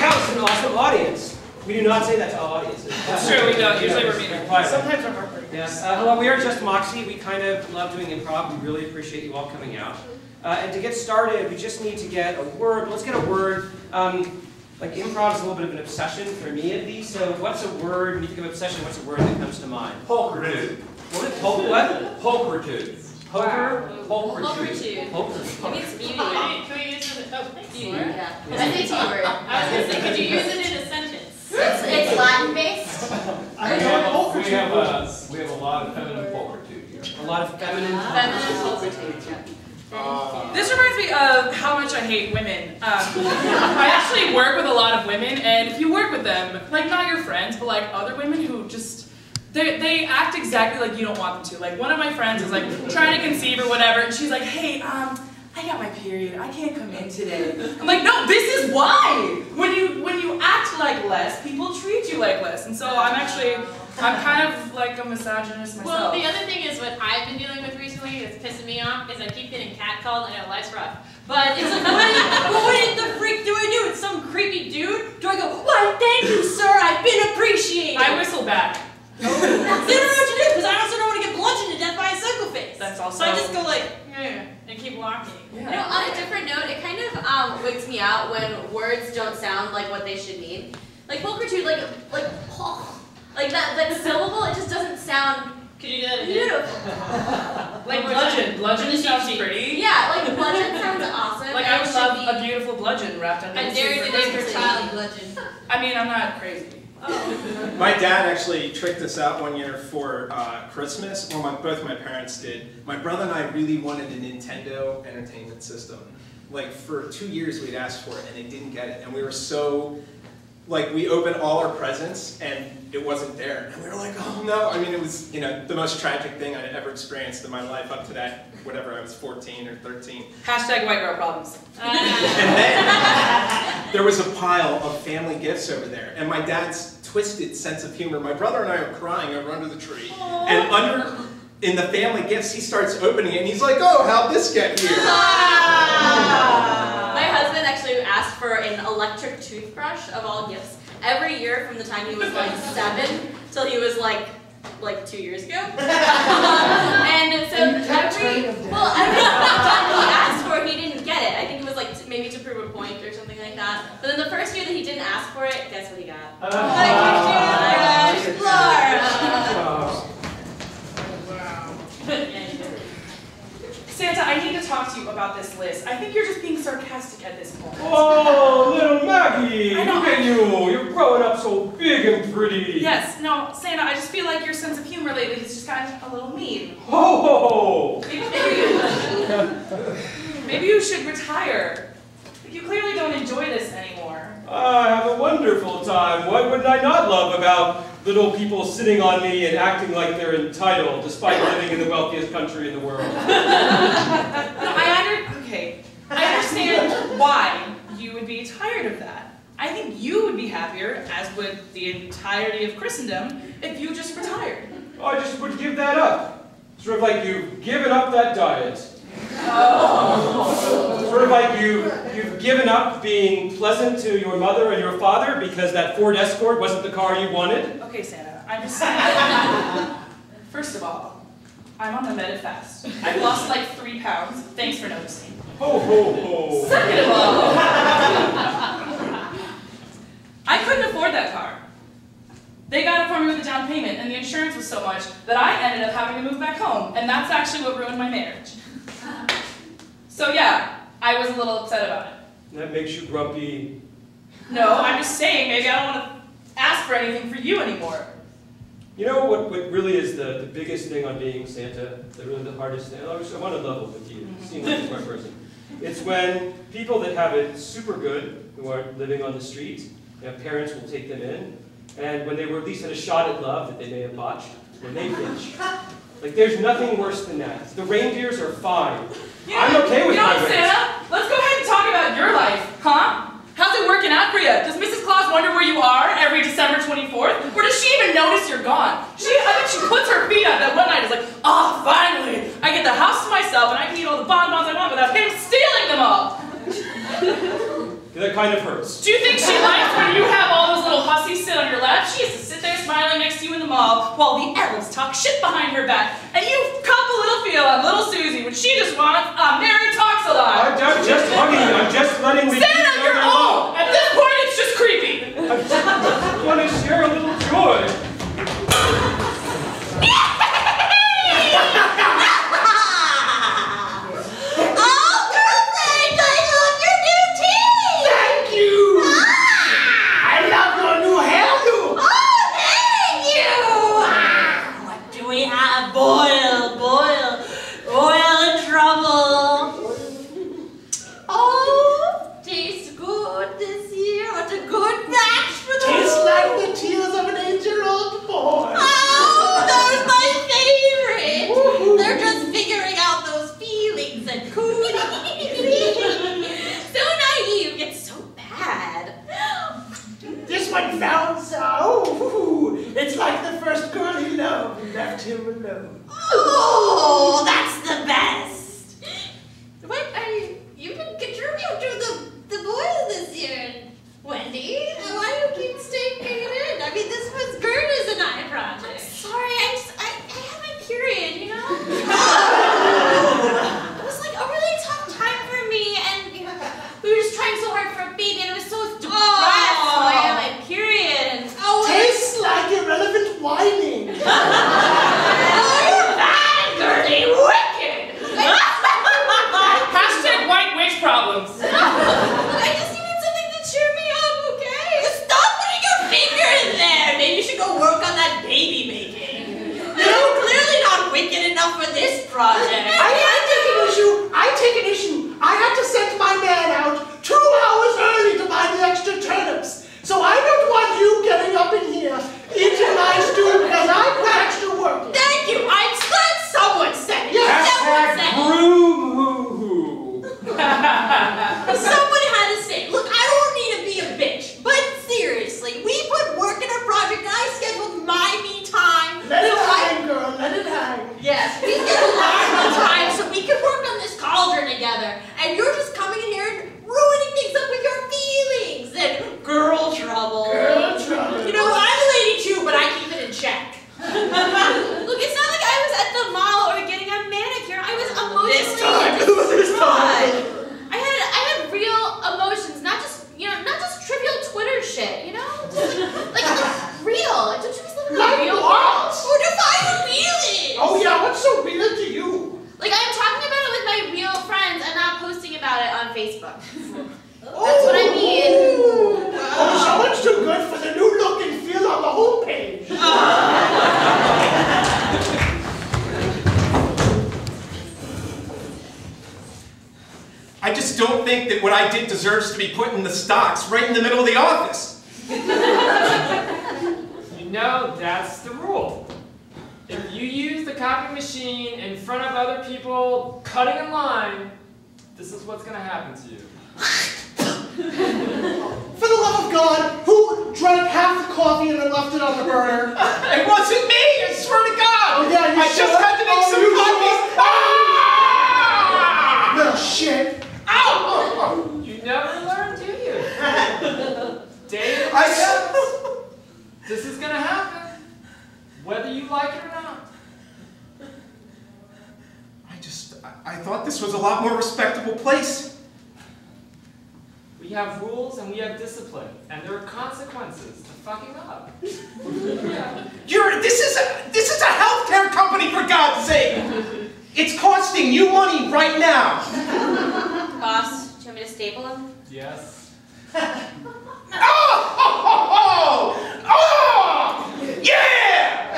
counts as an awesome audience. We do not say that to all audiences. That's true, we don't. Usually we're mean. Sometimes we're heartbreaking. Yes. Hello, we are just Moxie. We kind of love doing improv. We really appreciate you all coming out. And to get started, we just need to get a word. Let's get a word. Like improv is a little bit of an obsession, for me at least. So what's a word, when you think of obsession, what's a word that comes to mind? Pulchritude. What? Pulchritude. Poker? Pulchritude. Pulchritude. It means beauty. Can we use it? Oh, thanks. Beauty, yeah. That's a T-word. I was going to say, could you use it in a sentence? It's Latin-based. We have a lot of feminine pulchritude here. A lot of feminine Pulchritude, yeah. This reminds me of how much I hate women. I actually work with a lot of women, and if you work with them, like not your friends, but like other women who just, they act exactly like you don't want them to. Like one of my friends is like trying to conceive or whatever, and she's like, hey, I got my period, I can't come in today. I'm like, no, this is why! When you act like less, people treat you like less. And so I'm kind of like a misogynist myself. Well, the other thing is what I've been dealing with recently that's pissing me off is I keep getting catcalled. I know life's rough. But it's like, what the freak do I do? It's some creepy dude? Do I go, why, thank you, sir, I've been appreciated? I whistle back. That's what you do, because I also don't want to get bludgeoned to death by a psycho face. That's also... So I just go like, and keep walking. Yeah. You know, on a different note, it kind of wigs me out when words don't sound like what they should mean. Like pulchritude, like that syllable, it just doesn't sound Could you do that again? beautiful. Like bludgeon. Bludgeon sounds pretty. Yeah, like bludgeon sounds awesome. Like I would love a beautiful bludgeon wrapped under I the dare you to name your Christmas child lady. bludgeon. I mean, I'm not crazy. Oh. My dad actually tricked us out one year for Christmas, or both my parents did. My brother and I really wanted a Nintendo Entertainment System. Like for 2 years we'd asked for it and they didn't get it. And we were so, like we opened all our presents and it wasn't there. And we were like, oh no. I mean, it was, the most tragic thing I'd ever experienced in my life up to that, whatever, I was 14 or 13. Hashtag white girl problems. And then there was a pile of family gifts over there, and my dad's twisted sense of humor. My brother and I are crying over under the tree, and in the family gifts, he starts opening it, and he's like, "Oh, how'd this get here?" My husband actually asked for an electric toothbrush of all gifts every year from the time he was like 7 till he was like 2 years ago. And so every time he asked for it, he didn't get it. I think it was like maybe to prove a point or something like that. But then the first year that he didn't ask for it, guess what he got? Oh my gosh, Laura! Santa, I need to talk to you about this list. I think you're just being sarcastic at this point. Oh, little Maggie! I know. Look at you! You're growing up so big and pretty! Yes, no, Santa, I just feel like your sense of humor lately has just gotten a little mean. Ho ho ho! Maybe you should retire. You clearly don't enjoy this anymore. I have a wonderful time. What would I not love about little people sitting on me and acting like they're entitled, despite living in the wealthiest country in the world? I understand why you would be tired of that. I think you would be happier, as would the entirety of Christendom, if you just retired. I just would give that up. Sort of like you've given up that diet. Oh. Sort of like you've given up being pleasant to your mother and your father because that Ford Escort wasn't the car you wanted. Okay, Santa, I'm just saying. First of all, I'm on the Meta fast. I've lost like 3 pounds. Thanks for noticing. Ho ho ho. Second of all, I couldn't afford that car. They got it for me with a down payment, and the insurance was so much that I ended up having to move back home, and that's actually what ruined my marriage. So yeah, I was a little upset about it. That makes you grumpy. No, I'm just saying maybe I don't want to ask for anything for you anymore. You know what really is the biggest thing on being Santa, really the hardest thing? I want to level with you, you seem like a smart person. It's when people that have it super good, who are living on the street, parents will take them in, and when they were at least had a shot at love that they may have botched, when they bitch. Like, there's nothing worse than that. The reindeers are fine. Yeah, I'm okay with my ways. Santa, let's go ahead and talk about your life, huh? How's it working out for you? Does Mrs. Claus wonder where you are every December 24th? Or does she even notice you're gone? I think she puts her feet up that one night and is like, oh, finally, I get the house to myself and I can eat all the bonbons I want without him stealing them all. Like that kind of hurts. Do you think she likes when you have all those little hussies sit on your lap? She has to sit there smiling next to you in the mall while the elves talk shit behind her back. And you cup a little feel on little Susie when she just wants a Mary talks a lot. I'm just hugging you. I'm just letting the Santa, you're old! At this point, it's just creepy. I just want to share a little joy. It's like the first girl he loved and left him alone. Oh, that's the best. What are you? You can contribute to the boys this year, Wendy. Why do you keep staking it in? I mean, this was Gerda's and I project. I'm sorry, I have my period, you know? It was like a really tough time for me, and you know, we were just trying so hard for a baby, and it was so depressed. So I had my period, and tastes like irrelevant whining. Oh, you're bad, Gertie. Wicked. Hashtag white witch problems. I just needed something to cheer me up, okay? Stop putting your finger in there. Maybe you should go work on that baby making. You're clearly not wicked enough for this project. I take an issue. I had to send my man out 2 hours early to buy the extra turnips. So I don't want you getting up in here eating my stew because I put extra work in. Thank you. I'm glad someone said it. Yes. Someone said it. Boo-hoo-hoo. Someone had to say, look, I don't need to be a bitch, but seriously, we put work in our project and I scheduled my me time. Let it hang, girl. Let it hang. Yes, we scheduled our me time so we can work on this cauldron together. And you're just coming in here and ruining things up with your feelings and girl trouble. Girl trouble. You know, I'm a lady too, but I keep it in check. look, it's not like I was at the mall or getting a manicure. I was emotionally This time. I had real emotions, not just trivial Twitter shit, you know? Like real. Don't you just live in a Like real what? world? Or define the feelings. Oh yeah, what's so real to you? Like I'm talking about it with my real friends and not posting about it on Facebook. That's what I mean. Oh, so much too good for the new look and feel on the homepage. I just don't think that what I did deserves to be put in the stocks right in the middle of the office. You know, that's the rule. If you use the copy machine in front of other people cutting in line, this is what's going to happen to you. For the love of God, who drank half the coffee and then left it on the burner? It wasn't me, I swear to God! Oh yeah, you I just had to make some copies. Little shit. Ow! You never learn, do you? Day in I this is going to happen, whether you like it or not. I thought this was a lot more respectable place. We have rules and we have discipline, and there are consequences to fucking up. Yeah. This is a healthcare company, for God's sake! It's costing you money right now! Boss, do you want me to staple them? Yes. Oh! Yeah!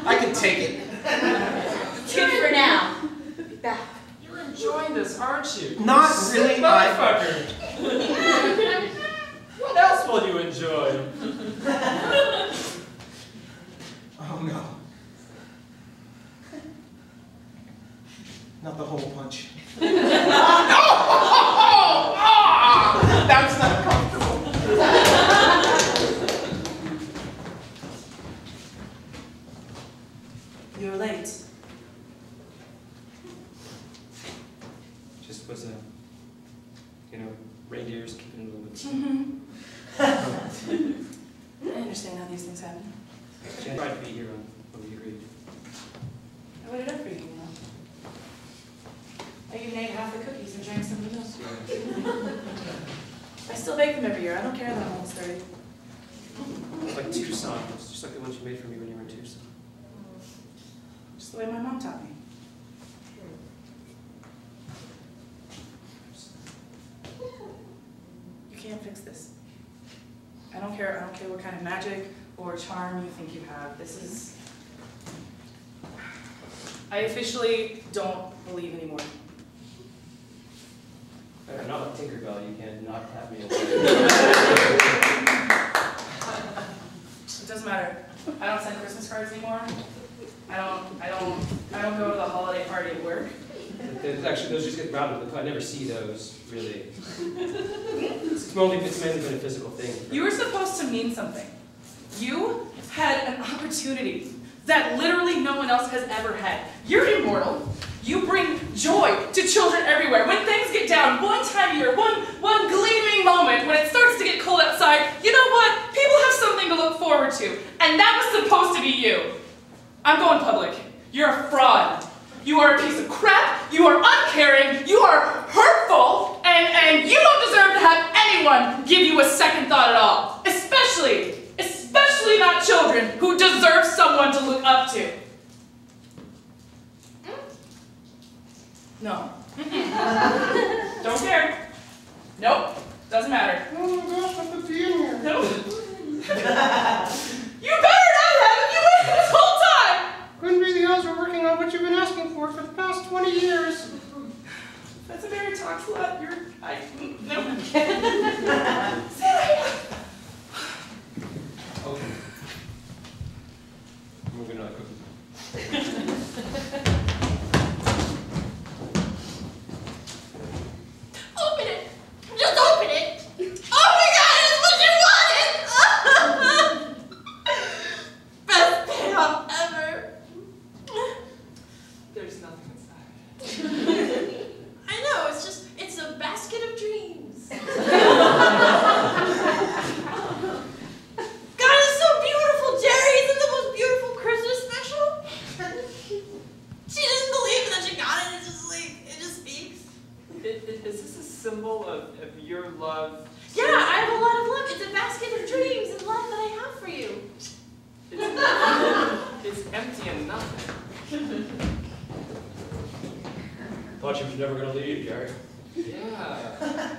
I can take it. Good for now. Be back. You're enjoying this, aren't you? Not Sick really, motherfucker. What else will you enjoy? Oh no. Not the hole punch. Oh! reindeers keeping moving. I understand how these things happen. Jen tried to be here when we agreed. I waited up for you, you know. I even ate half the cookies and drank some of the milk. I still bake them every year. I don't care that I'm almost 30. It's like Tucson. It's just like the ones you made for me when you were in Tucson. Just the way my mom taught me. You can't fix this. I don't care what kind of magic or charm you think you have. This is... I officially don't believe anymore. I'm not like Tinkerbell, you can not have me. It doesn't matter. I don't send Christmas cards anymore. I don't go to the holiday party at work. Actually, those just get routed. I never see those, really. It's mainly been a physical thing. You were supposed to mean something. You had an opportunity that literally no one else has ever had. You're immortal. You bring joy to children everywhere. When things get down, one time a year, one gleaming moment, when it starts to get cold outside, you know what? People have something to look forward to. And that was supposed to be you. I'm going public. You're a fraud. You are a piece of crap. You are uncaring. You are hurtful. And you don't deserve to have anyone give you a second thought at all. Especially not children who deserve someone to look up to. No. Don't care. Nope. Doesn't matter. Oh my gosh, I could be in here. Nope. You better not have it. You waited this whole time. Couldn't be the odds we're working on what you've been asking for the past 20 years. That's a very talk slut. No. Okay. Moving on quickly. Open it! Just open it! Oh my god, it's what you wanted! Best payoff ever! There's nothing inside. I know, it's a basket of dreams. God, it's so beautiful, Jerry! Isn't the most beautiful Christmas special? She doesn't believe that she got it, it's just like, it just speaks. Is this a symbol of your love? Yeah, I have a lot of love. It's a basket of dreams and love that I have for you. It's empty and nothing. Thought you was never going to leave, Jerry. Yeah.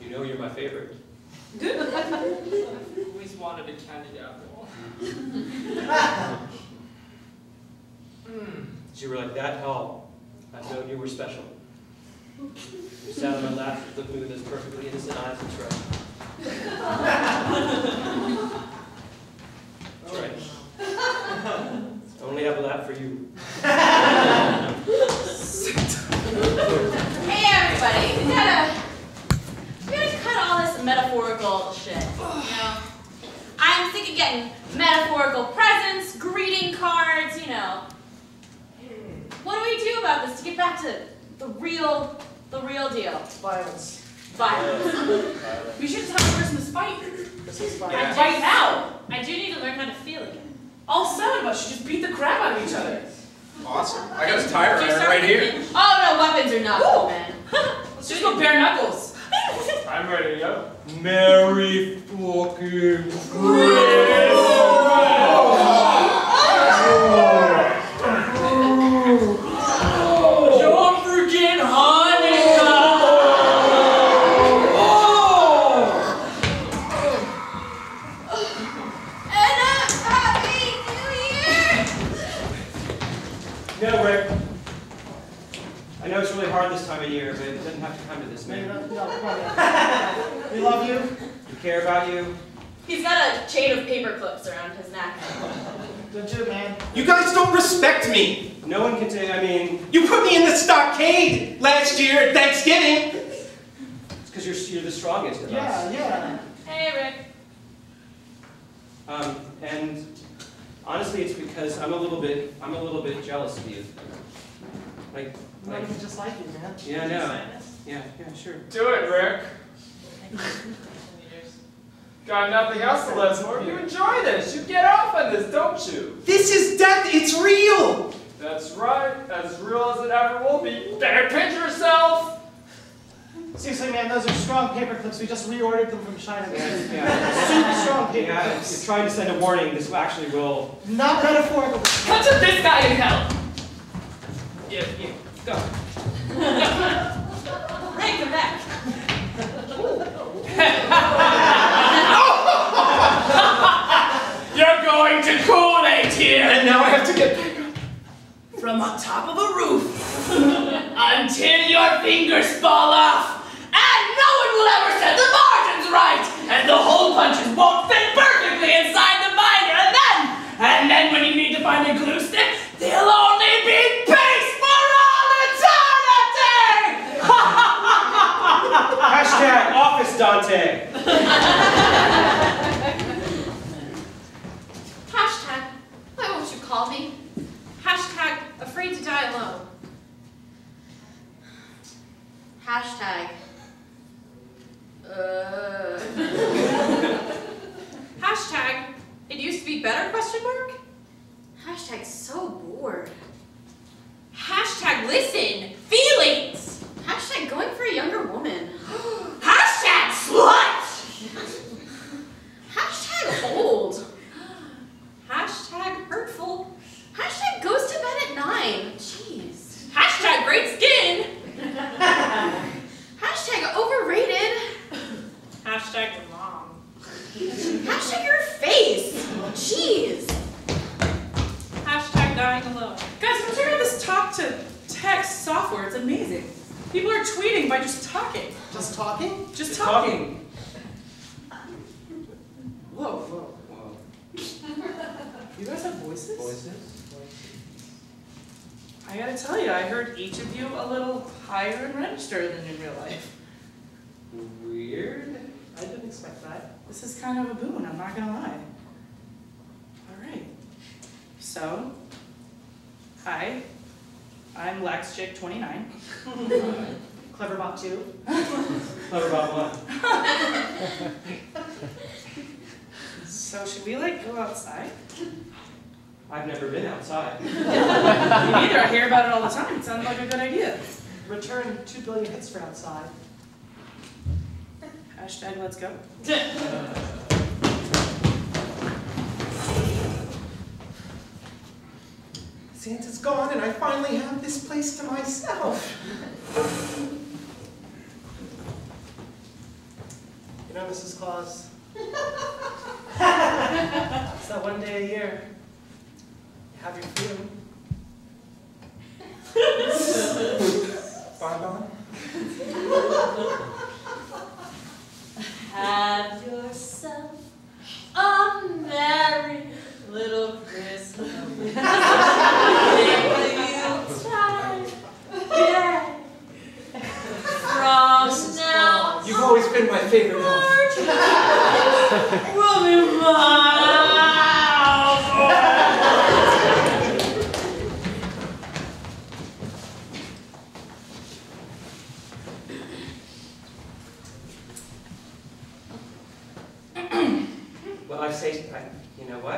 You know you're my favorite. Always wanted a candy apple. You were like that tall. I known you were special. You sat on my lap, looked at me with those perfectly innocent eyes and shrugged. All right. I only have a lap for you. Hey everybody, we gotta cut all this metaphorical shit. You know, I'm sick of getting metaphorical presents, greeting cards. You know, what do we do about this to get back to the real deal? Violence. Violence. We should just have a Christmas fight. Christmas violence. Yeah. Right now. I do need to learn how to feel again. All 7 of us should just beat the crap out of each other. Awesome. I got a tire Do you iron start right here. thinking? Oh no, weapons are not cool, man. Let's just go bare knuckles. I'm ready to go. Merry fucking Don't forget Hanukkah. And a Happy New Year! No, Rick. I know it's really hard this time of year, but it doesn't have to come to this, man. We love you. We care about you. He's got a chain of paper clips around his neck. Don't you, man? You guys don't respect me. No one can say, I mean, You put me in the stockade last year at Thanksgiving. it's because you're the strongest of us. Yeah. Hey, Rick. And Honestly, it's because I'm a little bit jealous of you. Like, just like you, man. yeah, I know. Yeah, sure. Do it, Rick. Got nothing else to live for. You enjoy this. You get off on this, don't you? This is death. It's real. That's right. As real as it ever will be. Better pinch yourself. Seriously, man, those are strong paper clips. We just reordered them from China. Yeah. Super strong paper Yeah, clips. you're trying to send a warning. This actually will. Not metaphorical. Punch up this guy in hell! Yeah, go. Hey, come back. You're going to Kool-Aid here. And now I have to get back up. From on top of a roof until your fingers fall off, and no one will ever set the margins right, and the hole punches won't fit perfectly inside the binder, and then when you need to find a glue stick, they'll only be paste for all eternity! Hashtag Office Dante. Hashtag, why won't you call me? Hashtag, afraid to die alone. Hashtag. Hashtag, it used to be better, question mark? Hashtag so bored. Hashtag, listen, feelings. Hashtag going for a younger woman. Hashtag slut! Hashtag old. Hashtag, hurtful. Hashtag goes to bed at 9. Jeez. Hashtag, great skin. Hashtag overrated. Hashtag, your mom. Hashtag your face. Jeez. Hashtag, dying alone. Guys, come check out this talk-to-text software. It's amazing. People are tweeting by just talking. Just talking? Just talking. Whoa. You guys have voices? I gotta tell you, I heard each of you a little higher in register than in real life. Weird. I didn't expect that. This is kind of a boon, I'm not gonna lie. Alright. So, hi. I'm LaxChick29. Cleverbot 2. Clever about what? So should we like go outside? I've never been outside. Me neither, I hear about it all the time. It sounds like a good idea. Return 2 billion hits for outside. Hashtag let's go. Santa's gone and I finally have this place to myself. You know, Mrs. Claus, it's that one day a year. You have your freedom. Bonbon. Have yourself a merry little Christmas. Yuletide, yeah. From now You've always been my favorite elf. will be Well, you know what?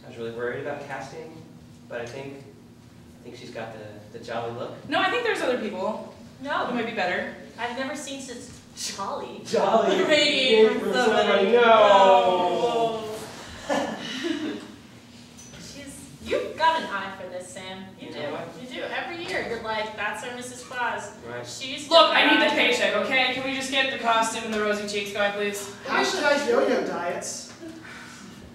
I was really worried about casting, but I think she's got the jolly look. No, I think there's other people who No, might be better. I've never seen such jolly. Jolly. Radiating from somebody. No. You've got an eye for this, Sam. You You do. know what? You do. Every year, you're like, that's our Mrs. Claus. Right. She's Look, I need the paycheck, okay? Can we just get the costume and the rosy cheeks guy, please? Hashtag yo-yo diets.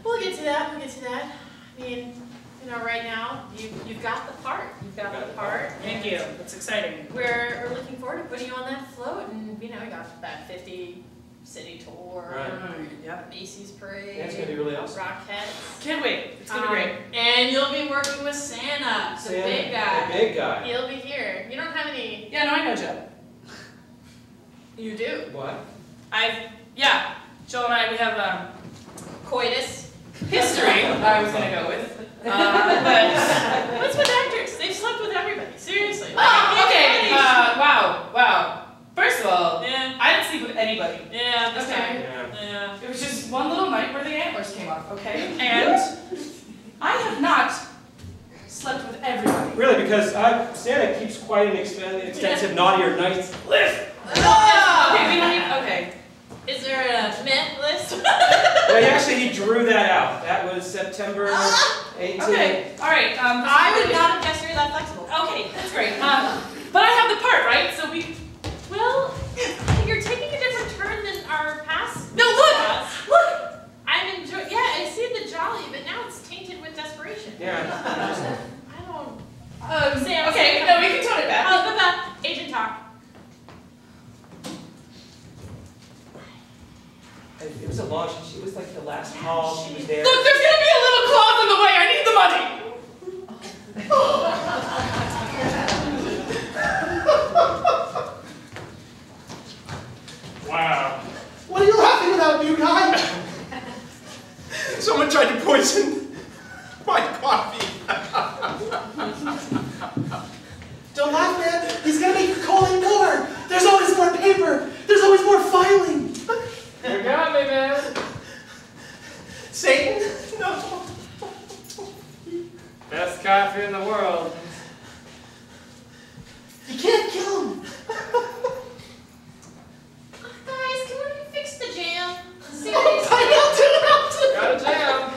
We'll get to that. We'll get to that. I mean, you know, right now, you've got the part. You've got the part. Thank you. That's exciting. We're looking forward to putting you on that float, and you know, we got that 50 city tour, Right. Yep. Macy's parade, That's gonna be really awesome. Rockettes. Can't wait. It's gonna be great. And you'll be working with Santa, the big guy. The big guy. He'll be here. You don't have any. Yeah, no, I know Joe. You do. What? Yeah, Joe and I, we have, Coitus. history, I was gonna go with. But What's with actors? They've slept with everybody. Seriously. oh, okay. Wow. First of all, Yeah. I didn't sleep with anybody. Yeah, this Okay. time. Yeah. It was just one little night where the antlers came off, okay? And I have not slept with everybody. Really, because Santa keeps quite an extensive naughtier nights list. Okay, we don't need. Okay. Is there a mint list? Well, he drew that out. That was September 18th. Okay. All right. I would not have guessed you were that flexible. Okay, that's great. But I have the part, right? So we. Well, you're taking a different turn than our past. No, look! Look! I'm enjoying. Yeah, I see the jolly, but now it's tainted with desperation. Yeah. I don't. Sam. Okay. No, we can tone it back. Agent talk. It was a long. She was like the last call. She was there. Look, there's gonna be a little clause in the way. I need the money. Wow. What are you laughing about, new guy? Someone tried to poison my coffee. Don't laugh, man. He's gonna make your calling more. There's always more paper. There's always more filing. You got me, man. Satan? No. Best coffee in the world. You can't kill him. Guys, can we fix the jam? Got a jam.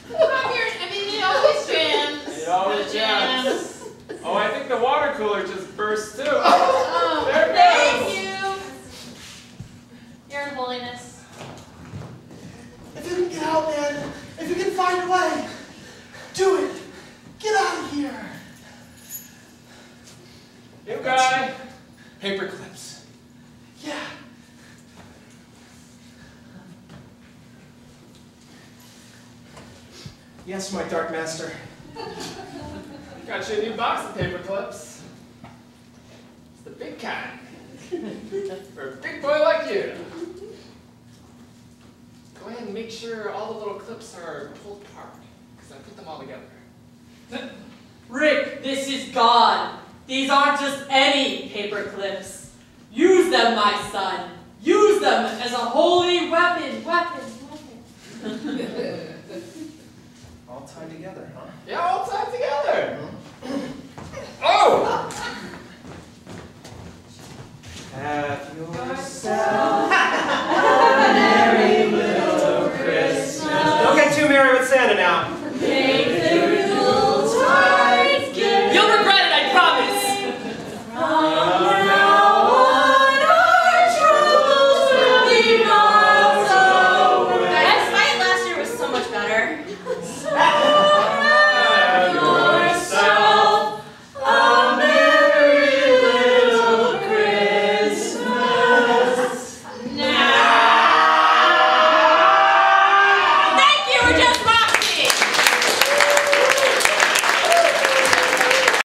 Come here. I mean, it always jams. It always jams. Oh, I think the water cooler just burst too. Oh, There it thank goes. you. Your Holiness. If you can get out, man. If you can find a way. Do it. Get out of here. New guy. Paper clips. Yeah. Yes, my dark master. Got you a new box of paper clips. It's the big kind. For a big boy like you. Go ahead and make sure all the little clips are pulled apart, because I put them all together. Rick, this is God. These aren't just any paper clips. Use them, my son. Use them as a holy weapon. All tied together, huh? Yeah, all tied together.